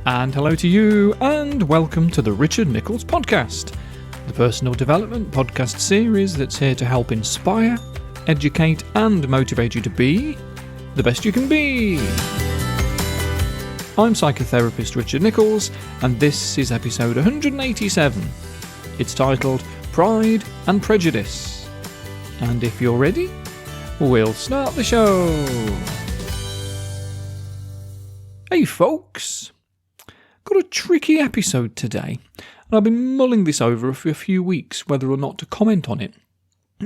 And hello to you, and welcome to the Richard Nicholls podcast, the personal development podcast series that's here to help inspire, educate, and motivate you to be the best you can be. I'm psychotherapist Richard Nicholls, and this is episode 187. It's titled Pride and Prejudice. And if you're ready, we'll start the show. Hey folks, got a tricky episode today, and I've been mulling this over for a few weeks whether or not to comment on it,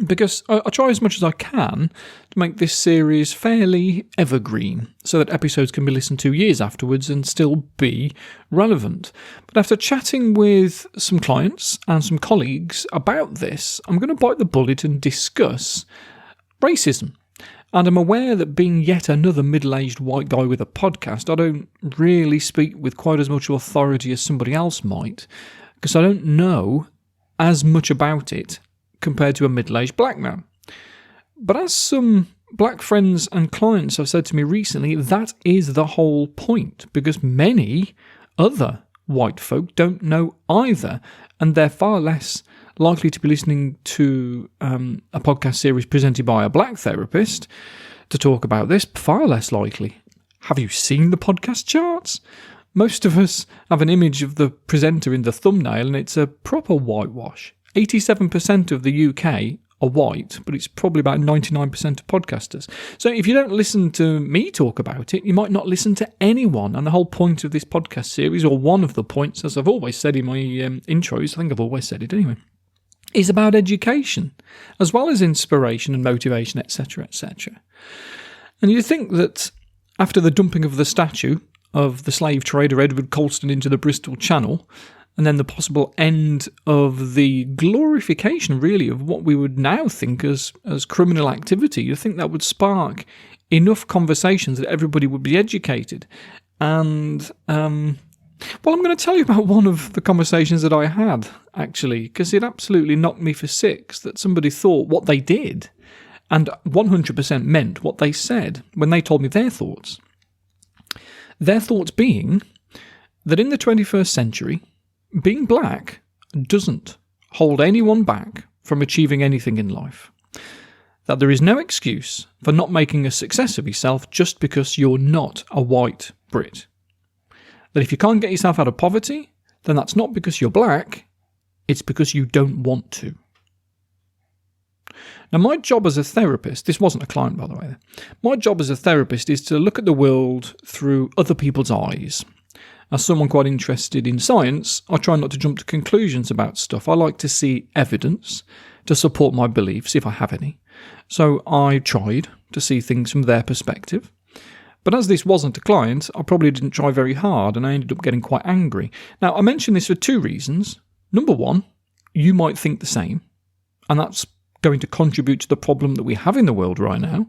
because I try as much as I can to make this series fairly evergreen, so that episodes can be listened to years afterwards and still be relevant. But after chatting with some clients and some colleagues about this, I'm going to bite the bullet and discuss racism. And I'm aware that being yet another middle-aged white guy with a podcast, I don't really speak with quite as much authority as somebody else might, because I don't know as much about it compared to a middle-aged black man. But as some black friends and clients have said to me recently, that is the whole point, because many other white folk don't know either, and they're far less likely to be listening to a podcast series presented by a black therapist to talk about this, far less likely. Have you seen the podcast charts? Most of us have an image of the presenter in the thumbnail, and it's a proper whitewash. 87% of the UK are white, but it's probably about 99% of podcasters. So if you don't listen to me talk about it, you might not listen to anyone. And the whole point of this podcast series, or one of the points, as I've always said in my intros, I think I've always said it anyway, is about education, as well as inspiration and motivation, etc., etc. And you'd think that after the dumping of the statue of the slave trader Edward Colston into the Bristol Channel, and then the possible end of the glorification, really, of what we would now think as criminal activity, you'd think that would spark enough conversations that everybody would be educated. And well, I'm going to tell you about one of the conversations that I had, actually, because it absolutely knocked me for six that somebody thought what they did and 100% meant what they said when they told me their thoughts. Their thoughts being that in the 21st century, being black doesn't hold anyone back from achieving anything in life. That there is no excuse for not making a success of yourself just because you're not a white Brit. That if you can't get yourself out of poverty, then that's not because you're black, it's because you don't want to. Now, my job as a therapist, this wasn't a client, by the way, my job as a therapist is to look at the world through other people's eyes. As someone quite interested in science, I try not to jump to conclusions about stuff. I like to see evidence to support my beliefs, if I have any. So I tried to see things from their perspective. But as this wasn't a client, I probably didn't try very hard, and I ended up getting quite angry. Now, I mention this for two reasons. Number one, you might think the same, and that's going to contribute to the problem that we have in the world right now.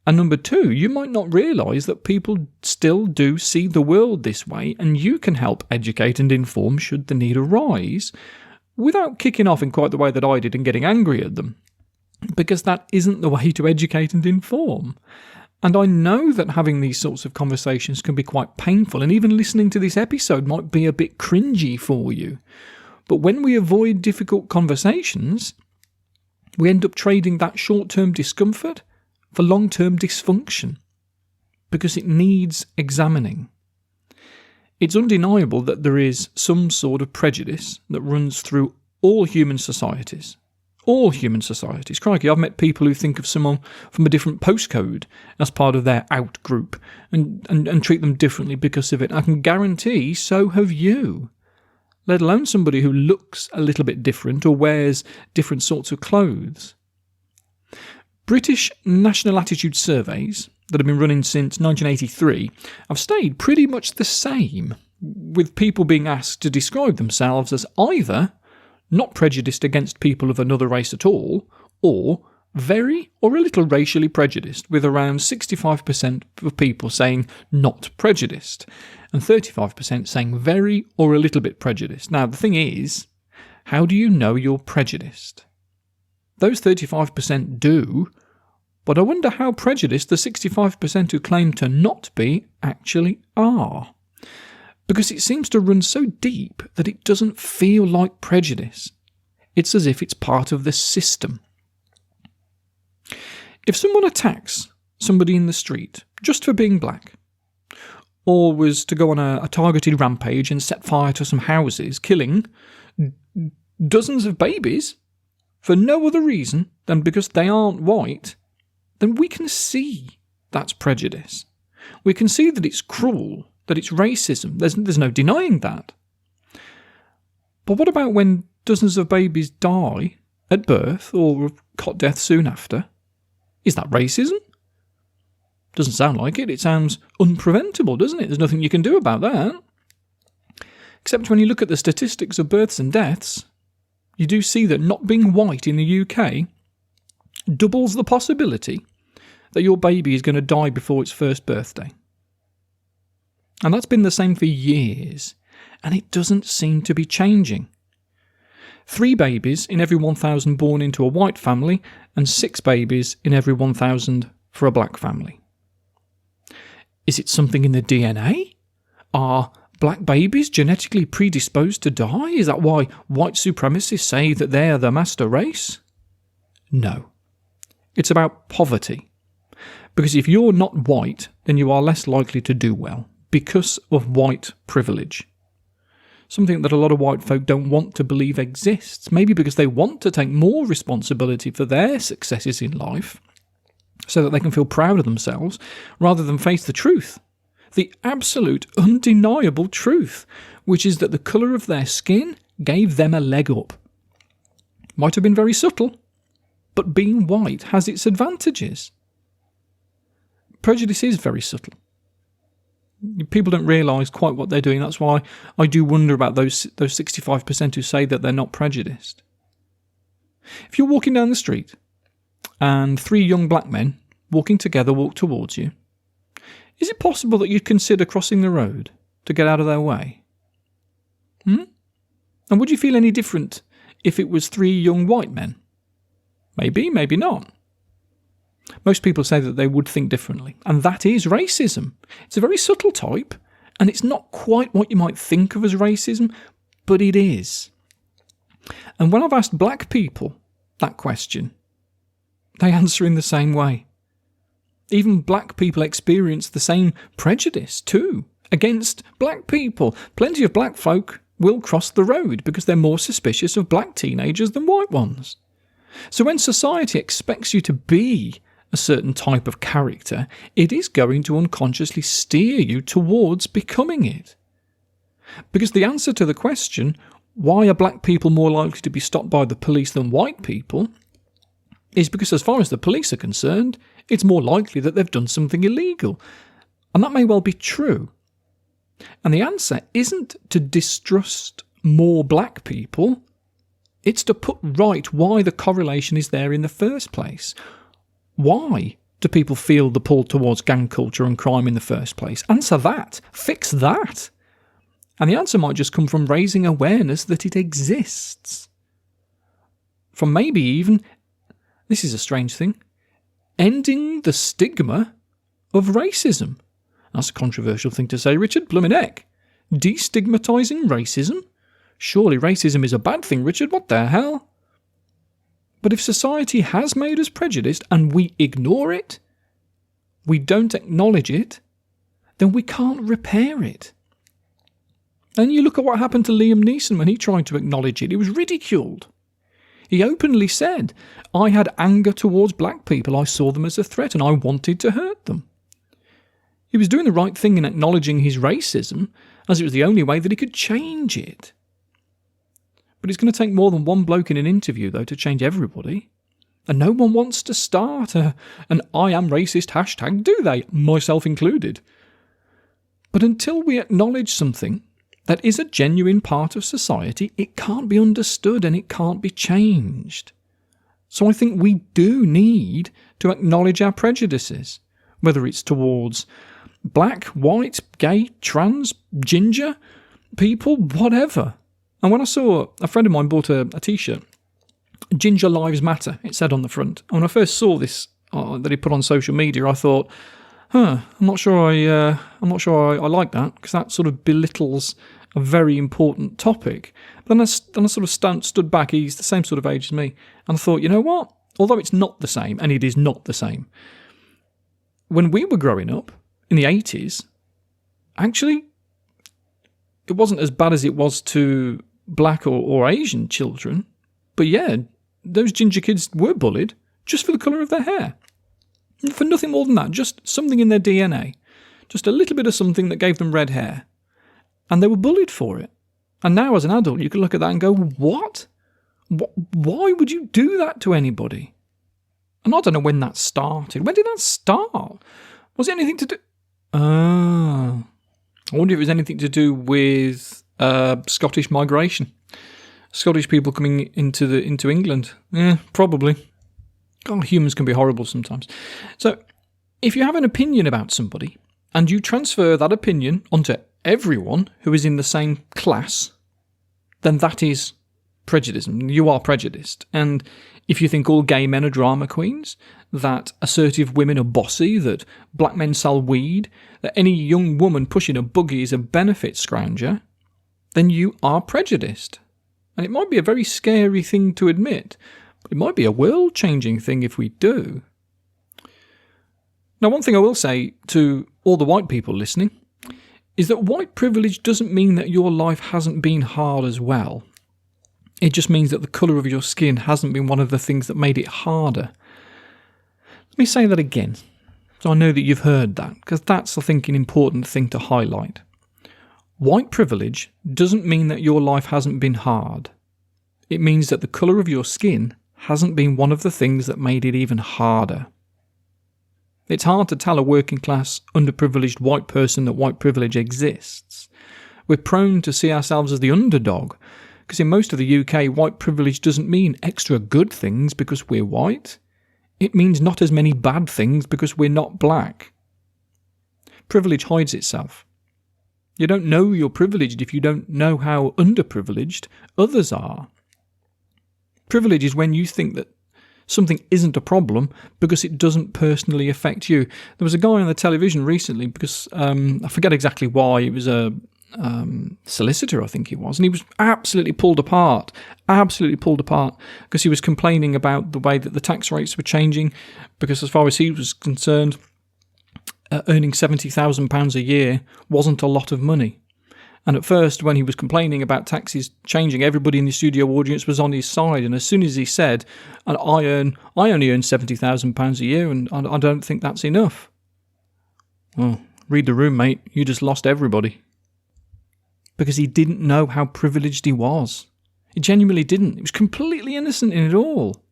And number two, you might not realise that people still do see the world this way, and you can help educate and inform should the need arise, without kicking off in quite the way that I did and getting angry at them. Because that isn't the way to educate and inform. And I know that having these sorts of conversations can be quite painful, and even listening to this episode might be a bit cringy for you. But when we avoid difficult conversations, we end up trading that short-term discomfort for long-term dysfunction, because it needs examining. It's undeniable that there is some sort of prejudice that runs through all human societies. All human societies. Crikey, I've met people who think of someone from a different postcode as part of their out group and treat them differently because of it. I can guarantee so have you. Let alone somebody who looks a little bit different or wears different sorts of clothes. British national attitude surveys that have been running since 1983 have stayed pretty much the same, with people being asked to describe themselves as either not prejudiced against people of another race at all, or very or a little racially prejudiced, with around 65% of people saying not prejudiced, and 35% saying very or a little bit prejudiced. Now, the thing is, how do you know you're prejudiced? Those 35% do, but I wonder how prejudiced the 65% who claim to not be actually are. because it seems to run so deep that it doesn't feel like prejudice. It's as if it's part of the system. If someone attacks somebody in the street just for being black, or was to go on a targeted rampage and set fire to some houses, killing dozens of babies for no other reason than because they aren't white, then we can see that's prejudice. We can see that it's cruel, that it's racism. There's no denying that. But what about when dozens of babies die at birth or of cot death soon after? Is that racism? Doesn't sound like it. It sounds unpreventable, doesn't it? There's nothing you can do about that. Except when you look at the statistics of births and deaths, you do see that not being white in the UK doubles the possibility that your baby is going to die before its first birthday. And that's been the same for years, and it doesn't seem to be changing. 3 babies in every 1,000 born into a white family, and 6 babies in every 1,000 for a black family. Is it something in the DNA? Are black babies genetically predisposed to die? Is that why white supremacists say that they're the master race? No. It's about poverty. Because if you're not white, then you are less likely to do well, because of white privilege. Something that a lot of white folk don't want to believe exists, maybe because they want to take more responsibility for their successes in life, so that they can feel proud of themselves, rather than face the truth. The absolute, undeniable truth, which is that the colour of their skin gave them a leg up. Might have been very subtle, but being white has its advantages. Prejudice is very subtle. People don't realise quite what they're doing. That's why I do wonder about those 65% who say that they're not prejudiced. If you're walking down the street and 3 young black men walking together walk towards you, is it possible that you'd consider crossing the road to get out of their way? And would you feel any different if it was 3 young white men? Maybe, maybe not. Most people say that they would think differently, and that is racism. It's a very subtle type, and it's not quite what you might think of as racism, but it is. And when I've asked black people that question, they answer in the same way. Even black people experience the same prejudice too, against black people. Plenty of black folk will cross the road because they're more suspicious of black teenagers than white ones. So when society expects you to be a certain type of character, it is going to unconsciously steer you towards becoming it. Because the answer to the question, why are black people more likely to be stopped by the police than white people, is because as far as the police are concerned, it's more likely that they've done something illegal. And that may well be true. And the answer isn't to distrust more black people, it's to put right why the correlation is there in the first place. Why do people feel the pull towards gang culture and crime in the first place? Answer that. Fix that. And the answer might just come from raising awareness that it exists. From maybe even, this is a strange thing, ending the stigma of racism. That's a controversial thing to say, Richard. Bloomin' heck. Destigmatising racism? Surely racism is a bad thing, Richard. What the hell? But if society has made us prejudiced and we ignore it, we don't acknowledge it, then we can't repair it. And you look at what happened to Liam Neeson when he tried to acknowledge it. He was ridiculed. He openly said, I had anger towards black people. I saw them as a threat and I wanted to hurt them. He was doing the right thing in acknowledging his racism, as it was the only way that he could change it. But it's going to take more than one bloke in an interview, though, to change everybody. And no one wants to start an I am racist hashtag, do they? Myself included. But until we acknowledge something that is a genuine part of society, it can't be understood and it can't be changed. So I think we do need to acknowledge our prejudices, whether it's towards black, white, gay, trans, ginger, people, whatever. And when I saw a friend of mine bought a t-shirt, Ginger Lives Matter, it said on the front. And when I first saw this that he put on social media, I thought, I'm not sure I like that, because that sort of belittles a very important topic. But then I sort of stood back. He's the same sort of age as me, and I thought, you know what? Although it's not the same, and it is not the same, when we were growing up in the 80s, actually, it wasn't as bad as it was to black or Asian children. But yeah, those ginger kids were bullied just for the colour of their hair. For nothing more than that, just something in their DNA. Just a little bit of something that gave them red hair. And they were bullied for it. And now as an adult, you can look at that and go, what? Why would you do that to anybody? And I don't know when that started. When did that start? Was it anything to do... I wonder if it was anything to do with Scottish migration. Scottish people coming into England. Yeah, probably. God, humans can be horrible sometimes. So, if you have an opinion about somebody, and you transfer that opinion onto everyone who is in the same class, then that is prejudice. You are prejudiced. And if you think all gay men are drama queens, that assertive women are bossy, that black men sell weed, that any young woman pushing a buggy is a benefit scrounger, then you are prejudiced. And it might be a very scary thing to admit, but it might be a world-changing thing if we do. Now, one thing I will say to all the white people listening is that white privilege doesn't mean that your life hasn't been hard as well. It just means that the colour of your skin hasn't been one of the things that made it harder. Let me say that again, so I know that you've heard that, because that's, I think, an important thing to highlight. White privilege doesn't mean that your life hasn't been hard. It means that the colour of your skin hasn't been one of the things that made it even harder. It's hard to tell a working class, underprivileged white person that white privilege exists. We're prone to see ourselves as the underdog, because in most of the UK, white privilege doesn't mean extra good things because we're white. It means not as many bad things because we're not black. Privilege hides itself. You don't know you're privileged if you don't know how underprivileged others are. Privilege is when you think that something isn't a problem because it doesn't personally affect you. There was a guy on the television recently, because I forget exactly why, it was a solicitor, I think he was, and he was absolutely pulled apart because he was complaining about the way that the tax rates were changing, because as far as he was concerned, earning £70,000 a year wasn't a lot of money. And at first, when he was complaining about taxes changing, everybody in the studio audience was on his side. And as soon as he said, "And I only earn £70,000 a year, and I don't think that's enough," well, read the room, mate. You just lost everybody. Because he didn't know how privileged he was. He genuinely didn't. He was completely innocent in it all.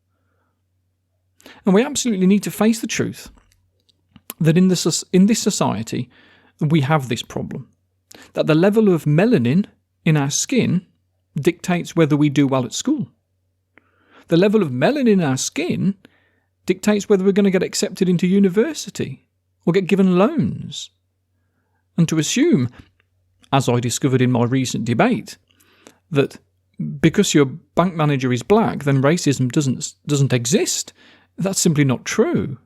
And we absolutely need to face the truth that in this society, we have this problem. That the level of melanin in our skin dictates whether we do well at school. The level of melanin in our skin dictates whether we're going to get accepted into university or get given loans. And to assume, as I discovered in my recent debate, that because your bank manager is black, then racism doesn't exist, that's simply not true.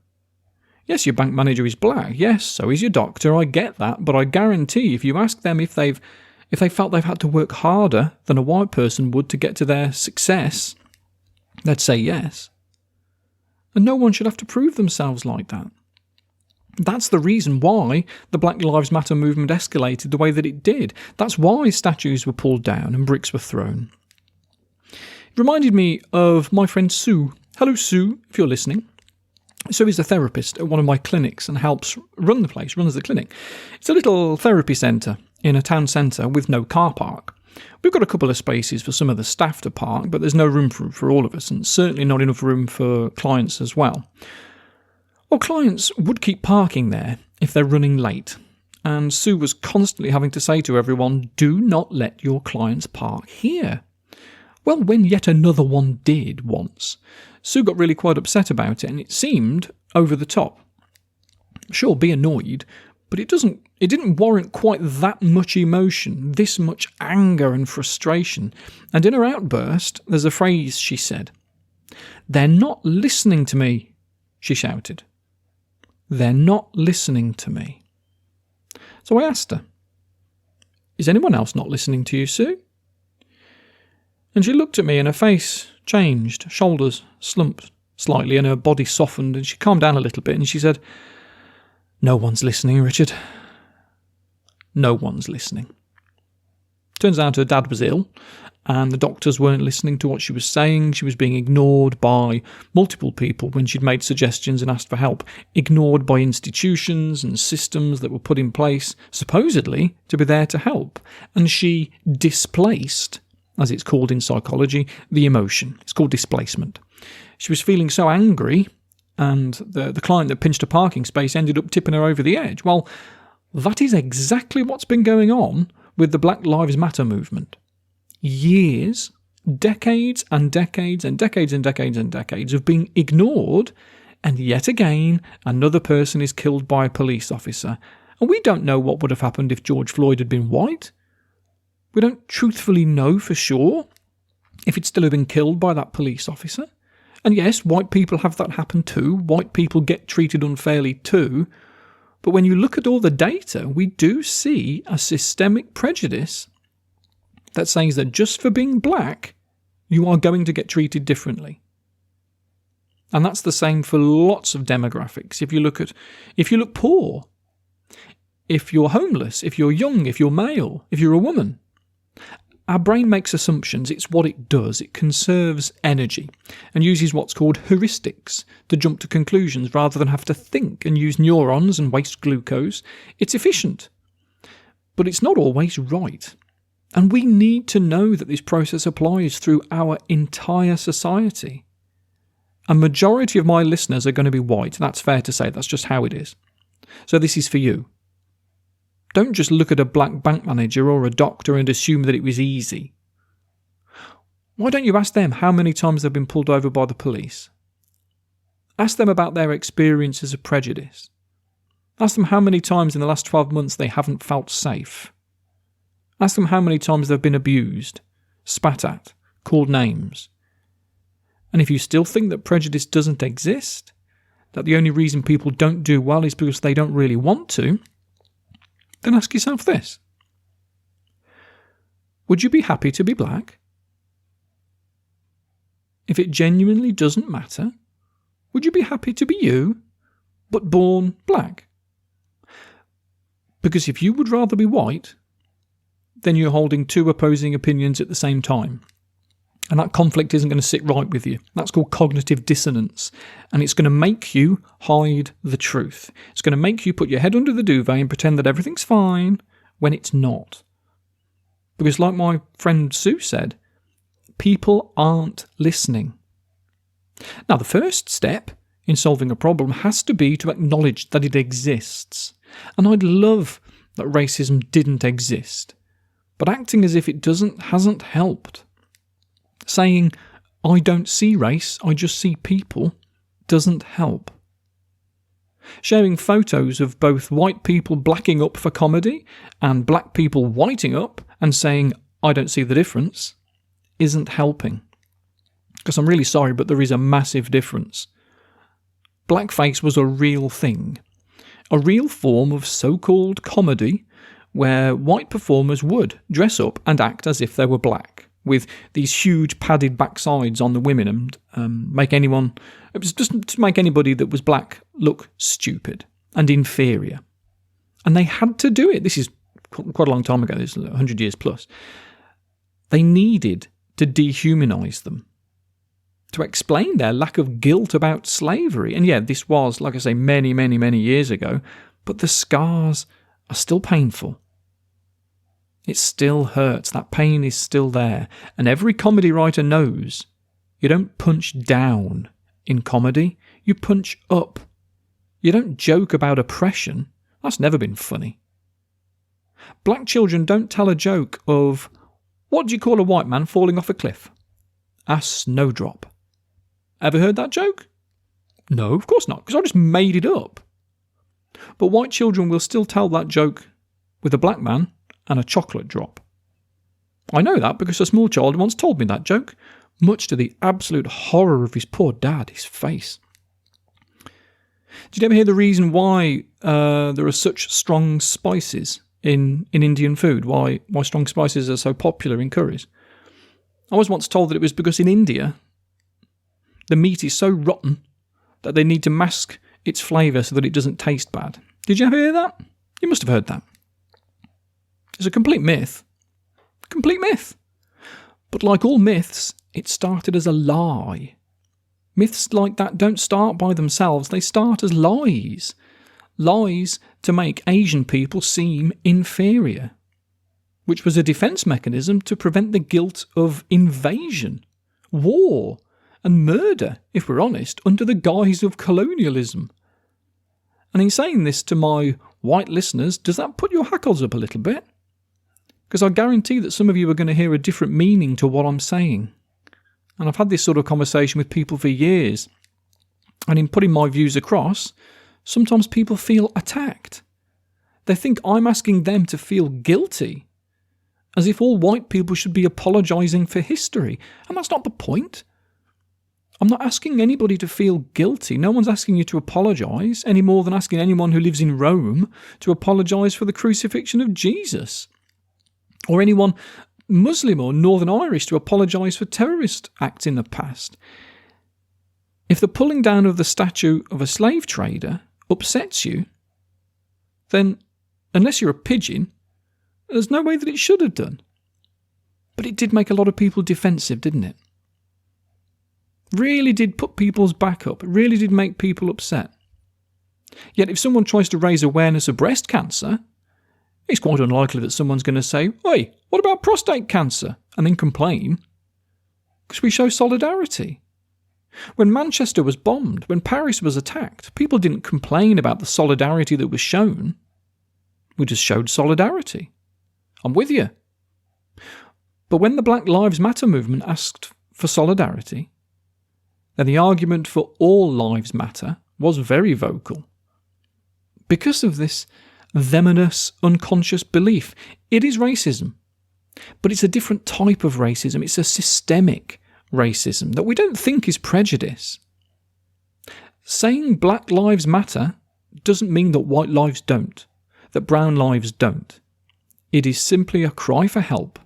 Yes, your bank manager is black. Yes, so is your doctor. I get that, but I guarantee if you ask them if they felt they've had to work harder than a white person would to get to their success, they'd say yes. And no one should have to prove themselves like that. That's the reason why the Black Lives Matter movement escalated the way that it did. That's why statues were pulled down and bricks were thrown. It reminded me of my friend Sue. Hello, Sue, if you're listening. Sue is a therapist at one of my clinics and helps run the place, runs the clinic. It's a little therapy centre in a town centre with no car park. We've got a couple of spaces for some of the staff to park, but there's no room for all of us, and certainly not enough room for clients as well. Well, clients would keep parking there if they're running late, and Sue was constantly having to say to everyone, "Do not let your clients park here." Well, when yet another one did once, Sue got really quite upset about it, and it seemed over the top. Sure, be annoyed, but it didn't warrant quite that much emotion, this much anger and frustration. And in her outburst, there's a phrase she said. "They're not listening to me," she shouted. They're not listening to me. So I asked her, is anyone else not listening to you, Sue? And she looked at me and her face changed, shoulders slumped slightly and her body softened and she calmed down a little bit and she said, no one's listening, Richard. No one's listening. Turns out her dad was ill and the doctors weren't listening to what she was saying. She was being ignored by multiple people when she'd made suggestions and asked for help, ignored by institutions and systems that were put in place, supposedly to be there to help. And she displaced, as it's called in psychology, the emotion. It's called displacement. She was feeling so angry, and the client that pinched a parking space ended up tipping her over the edge. Well, that is exactly what's been going on with the Black Lives Matter movement. Years, decades and decades and decades and decades and decades of being ignored, and yet again another person is killed by a police officer. And we don't know what would have happened if George Floyd had been white. We don't truthfully know for sure if he'd still have been killed by that police officer. And yes, white people have that happen too. White people get treated unfairly too. But when you look at all the data, we do see a systemic prejudice that says that just for being black, you are going to get treated differently. And that's the same for lots of demographics. If you look poor, if you're homeless, if you're young, if you're male, if you're a woman, our brain makes assumptions. It's what it does. It conserves energy and uses what's called heuristics to jump to conclusions rather than have to think and use neurons and waste glucose. It's efficient, but it's not always right. And we need to know that this process applies through our entire society. A majority of my listeners are going to be white. That's fair to say. That's just how it is. So this is for you. Don't just look at a black bank manager or a doctor and assume that it was easy. Why don't you ask them how many times they've been pulled over by the police? Ask them about their experiences of prejudice. Ask them how many times in the last 12 months they haven't felt safe. Ask them how many times they've been abused, spat at, called names. And if you still think that prejudice doesn't exist, that the only reason people don't do well is because they don't really want to, then ask yourself this. Would you be happy to be black? If it genuinely doesn't matter, would you be happy to be you, but born black? Because if you would rather be white, then you're holding two opposing opinions at the same time. And that conflict isn't going to sit right with you. That's called cognitive dissonance. And it's going to make you hide the truth. It's going to make you put your head under the duvet and pretend that everything's fine when it's not. Because like my friend Sue said, people aren't listening. Now, the first step in solving a problem has to be to acknowledge that it exists. And I'd love that racism didn't exist. But acting as if it hasn't helped. Saying, I don't see race, I just see people, doesn't help. Sharing photos of both white people blacking up for comedy and black people whiting up and saying, I don't see the difference, isn't helping. Because I'm really sorry, but there is a massive difference. Blackface was a real thing. A real form of so-called comedy where white performers would dress up and act as if they were black, with these huge padded backsides on the women and make anybody that was black look stupid and inferior. And they had to do it. This is quite a long time ago, this is 100 years plus. They needed to dehumanise them, to explain their lack of guilt about slavery. And yeah, this was, like I say, many, many, many years ago, but the scars are still painful. It still hurts. That pain is still there. And every comedy writer knows you don't punch down in comedy, you punch up. You don't joke about oppression. That's never been funny. Black children don't tell a joke of, what do you call a white man falling off a cliff? A snowdrop. Ever heard that joke? No, of course not, because I just made it up. But white children will still tell that joke with a black man and a chocolate drop. I know that because a small child once told me that joke, much to the absolute horror of his poor dad, his face. Did you ever hear the reason why there are such strong spices in Indian food? Why strong spices are so popular in curries? I was once told that it was because in India, the meat is so rotten that they need to mask its flavour so that it doesn't taste bad. Did you ever hear that? You must have heard that. It's a complete myth. Complete myth. But like all myths, it started as a lie. Myths like that don't start by themselves, they start as lies. Lies to make Asian people seem inferior, which was a defence mechanism to prevent the guilt of invasion, war, and murder, if we're honest, under the guise of colonialism. And in saying this to my white listeners, does that put your hackles up a little bit? Because I guarantee that some of you are going to hear a different meaning to what I'm saying. And I've had this sort of conversation with people for years. And in putting my views across, sometimes people feel attacked. They think I'm asking them to feel guilty, as if all white people should be apologising for history. And that's not the point. I'm not asking anybody to feel guilty. No one's asking you to apologise, any more than asking anyone who lives in Rome to apologise for the crucifixion of Jesus. Or anyone Muslim or Northern Irish to apologise for terrorist acts in the past. If the pulling down of the statue of a slave trader upsets you, then, unless you're a pigeon, there's no way that it should have done. But it did make a lot of people defensive, didn't it? Really did put people's back up. It really did make people upset. Yet if someone tries to raise awareness of breast cancer, it's quite unlikely that someone's going to say, "Oi, what about prostate cancer?" and then complain. Because we show solidarity. When Manchester was bombed, when Paris was attacked, people didn't complain about the solidarity that was shown. We just showed solidarity. I'm with you. But when the Black Lives Matter movement asked for solidarity, then the argument for all lives matter was very vocal. Because of this them-and-us unconscious belief, it is racism. But it's a different type of racism. It's a systemic racism that we don't think is prejudice. Saying Black Lives Matter doesn't mean that white lives don't, that brown lives don't. It is simply a cry for help,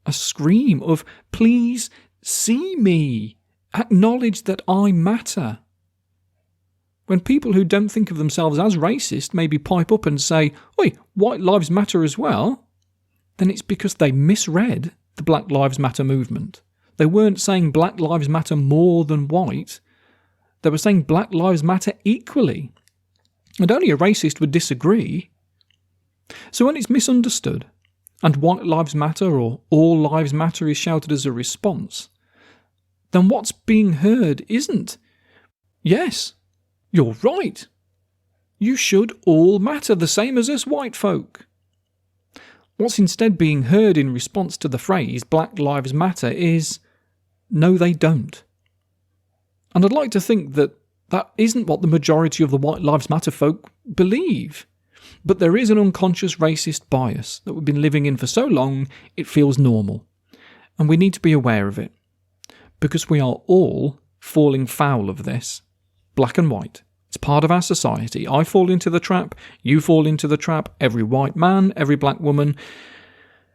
a scream of, "Please see me, acknowledge that I matter." When people who don't think of themselves as racist maybe pipe up and say, "Oi, white lives matter as well," then it's because they misread the Black Lives Matter movement. They weren't saying Black Lives Matter more than white. They were saying Black Lives Matter equally. And only a racist would disagree. So when it's misunderstood, and white lives matter or all lives matter is shouted as a response, then what's being heard isn't, "Yes, you're right. You should all matter, the same as us white folk." What's instead being heard in response to the phrase Black Lives Matter is, "No, they don't." And I'd like to think that that isn't what the majority of the White Lives Matter folk believe. But there is an unconscious racist bias that we've been living in for so long it feels normal. And we need to be aware of it. Because we are all falling foul of this. Black and white. It's part of our society. I fall into the trap, you fall into the trap, every white man, every black woman.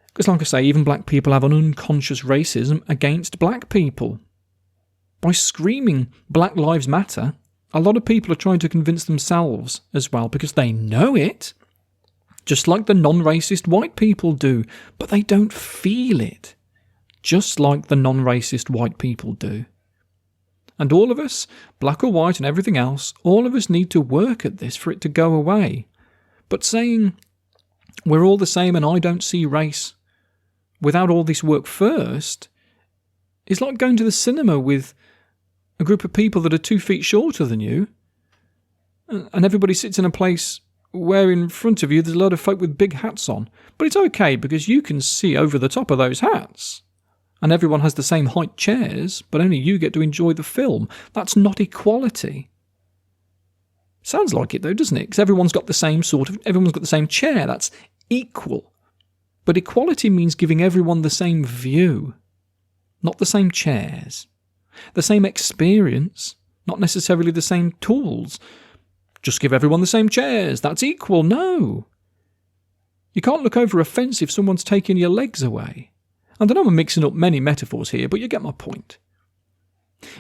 Because like I say, even black people have an unconscious racism against black people. By screaming Black Lives Matter, a lot of people are trying to convince themselves as well because they know it, just like the non-racist white people do, but they don't feel it, just like the non-racist white people do. And all of us, black or white and everything else, all of us need to work at this for it to go away. But saying we're all the same and I don't see race without all this work first is like going to the cinema with a group of people that are 2 feet shorter than you, and everybody sits in a place where in front of you there's a lot of folk with big hats on. But it's okay because you can see over the top of those hats. And everyone has the same height chairs, but only you get to enjoy the film. That's not equality. Sounds like it though, doesn't it? Because everyone's got the same chair. That's equal. But equality means giving everyone the same view, not the same chairs. The same experience, not necessarily the same tools. Just give everyone the same chairs. That's equal. No. You can't look over a fence if someone's taking your legs away. I know I'm mixing up many metaphors here, but you get my point.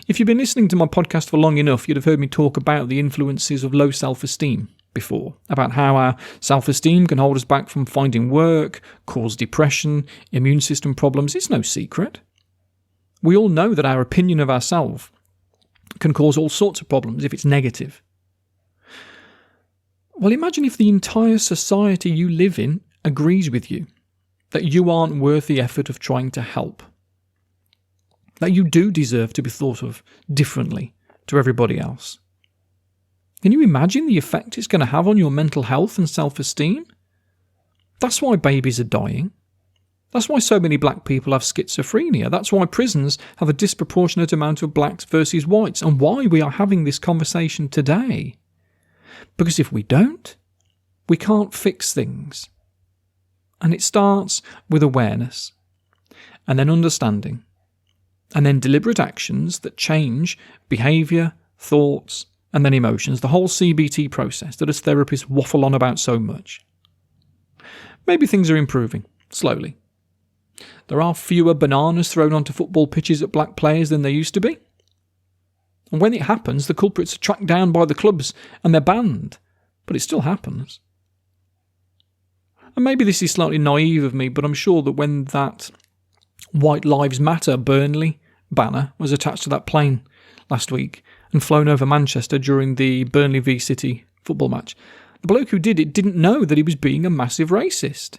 If you've been listening to my podcast for long enough, you'd have heard me talk about the influences of low self-esteem before, about how our self-esteem can hold us back from finding work, cause depression, immune system problems. It's no secret. We all know that our opinion of ourselves can cause all sorts of problems if it's negative. Well, imagine if the entire society you live in agrees with you, that you aren't worth the effort of trying to help, that you do deserve to be thought of differently to everybody else. Can you imagine the effect it's going to have on your mental health and self-esteem? That's why babies are dying. That's why so many black people have schizophrenia. That's why prisons have a disproportionate amount of blacks versus whites, and why we are having this conversation today. Because if we don't, we can't fix things. And it starts with awareness, and then understanding, and then deliberate actions that change behaviour, thoughts, and then emotions, the whole CBT process that us therapists waffle on about so much. Maybe things are improving, slowly. There are fewer bananas thrown onto football pitches at black players than there used to be. And when it happens, the culprits are tracked down by the clubs and they're banned. But it still happens. And maybe this is slightly naive of me, but I'm sure that when that White Lives Matter Burnley banner was attached to that plane last week and flown over Manchester during the Burnley v City football match, the bloke who did it didn't know that he was being a massive racist.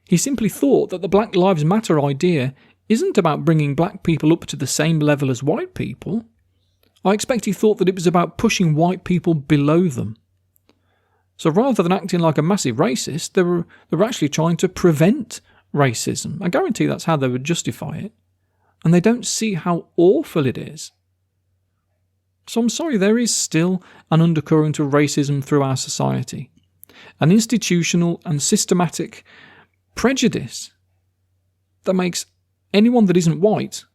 He simply thought that the Black Lives Matter idea isn't about bringing black people up to the same level as white people. I expect he thought that it was about pushing white people below them. So rather than acting like a massive racist, they were actually trying to prevent racism. I guarantee that's how they would justify it. And they don't see how awful it is. So I'm sorry, there is still an undercurrent of racism through our society. An institutional and systematic prejudice that makes anyone that isn't white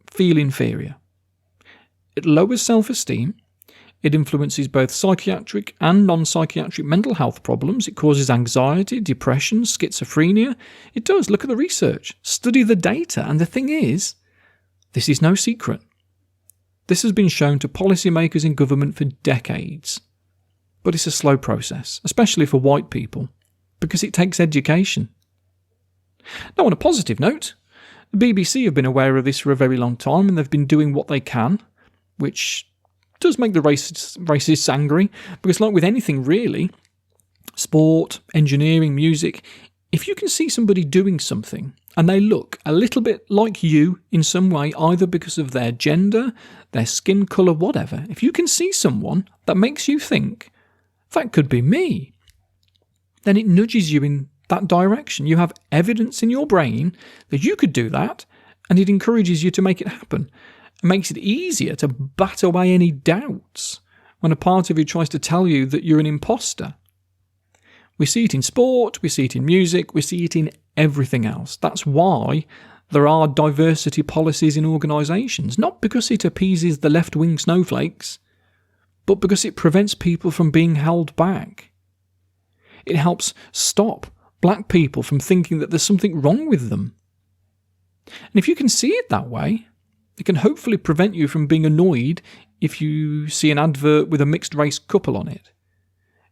feel inferior. It lowers self-esteem. It influences both psychiatric and non-psychiatric mental health problems. It causes anxiety, depression, schizophrenia. It does. Look at the research. Study the data. And the thing is, this is no secret. This has been shown to policymakers in government for decades. But it's a slow process, especially for white people, because it takes education. Now, on a positive note, the BBC have been aware of this for a very long time, and they've been doing what they can, which does make the racists angry, because like with anything really, sport, engineering, music, if you can see somebody doing something and they look a little bit like you in some way, either because of their gender, their skin colour, whatever, if you can see someone that makes you think, that could be me, then it nudges you in that direction. You have evidence in your brain that you could do that, and it encourages you to make it happen. It makes it easier to bat away any doubts when a part of you tries to tell you that you're an imposter. We see it in sport, we see it in music, we see it in everything else. That's why there are diversity policies in organisations, not because it appeases the left-wing snowflakes, but because it prevents people from being held back. It helps stop black people from thinking that there's something wrong with them. And if you can see it that way, it can hopefully prevent you from being annoyed if you see an advert with a mixed-race couple on it.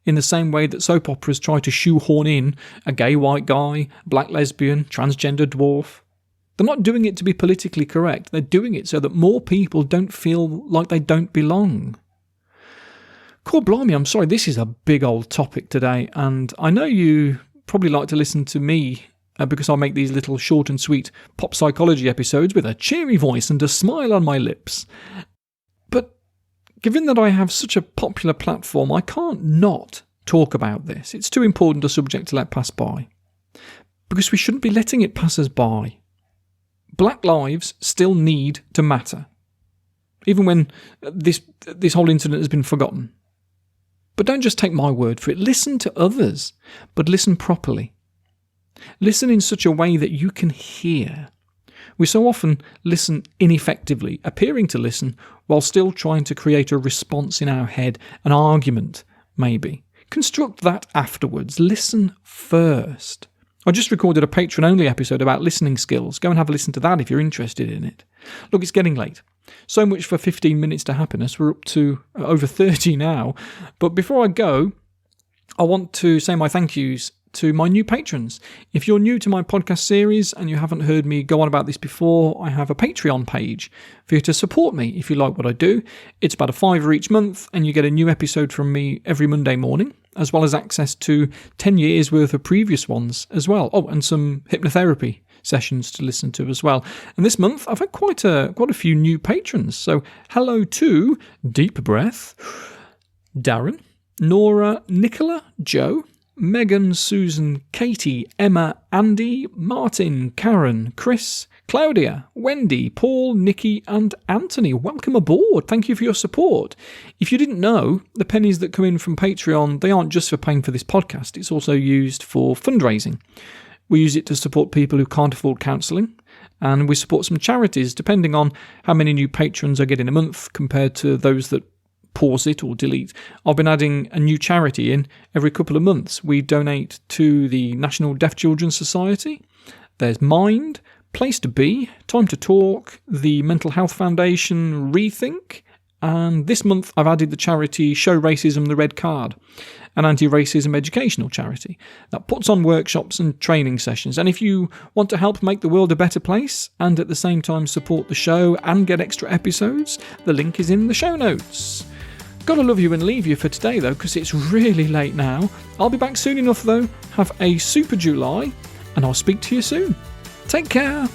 In the same way that soap operas try to shoehorn in a gay white guy, black lesbian, transgender dwarf. They're not doing it to be politically correct. They're doing it so that more people don't feel like they don't belong. Cool, blimey, I'm sorry, this is a big old topic today, and I know you probably like to listen to me because I make these little short and sweet pop psychology episodes with a cheery voice and a smile on my lips. But given that I have such a popular platform, I can't not talk about this. It's too important a subject to let pass by. Because we shouldn't be letting it pass us by. Black lives still need to matter. Even when this whole incident has been forgotten. But don't just take my word for it. Listen to others, but listen properly. Listen in such a way that you can hear. We so often listen ineffectively, appearing to listen while still trying to create a response in our head, an argument, maybe. Construct that afterwards. Listen first. I just recorded a patron-only episode about listening skills. Go and have a listen to that if you're interested in it. Look, it's getting late. So much for 15 minutes to happiness. We're up to over 30 now. But before I go, I want to say my thank yous to my new patrons. If you're new to my podcast series and you haven't heard me go on about this before, I have a Patreon page for you to support me if you like what I do. It's about $5 each month, and you get a new episode from me every Monday morning, as well as access to 10 years worth of previous ones as well. Oh, and some hypnotherapy sessions to listen to as well. And this month I've had quite a few new patrons. So hello to Deep Breath, Darren, Nora, Nicola, Joe, Megan, Susan, Katie, Emma, Andy, Martin, Karen, Chris, Claudia, Wendy, Paul, Nikki and Anthony. Welcome aboard. Thank you for your support. If you didn't know, the pennies that come in from Patreon, they aren't just for paying for this podcast. It's also used for fundraising. We use it to support people who can't afford counselling, and we support some charities depending on how many new patrons I get in a month compared to those that pause it or delete. I've been adding a new charity in every couple of months. We donate to the National Deaf Children's Society. There's Mind, Place to Be, Time to Talk, the Mental Health Foundation, Rethink, and this month I've added the charity Show Racism the Red Card, an anti-racism educational charity that puts on workshops and training sessions. And if you want to help make the world a better place and at the same time support the show and get extra episodes, the link is in the show notes. Gotta love you and leave you for today though, because it's really late now. I'll be back soon enough though. Have a super July, and I'll speak to you soon. Take care.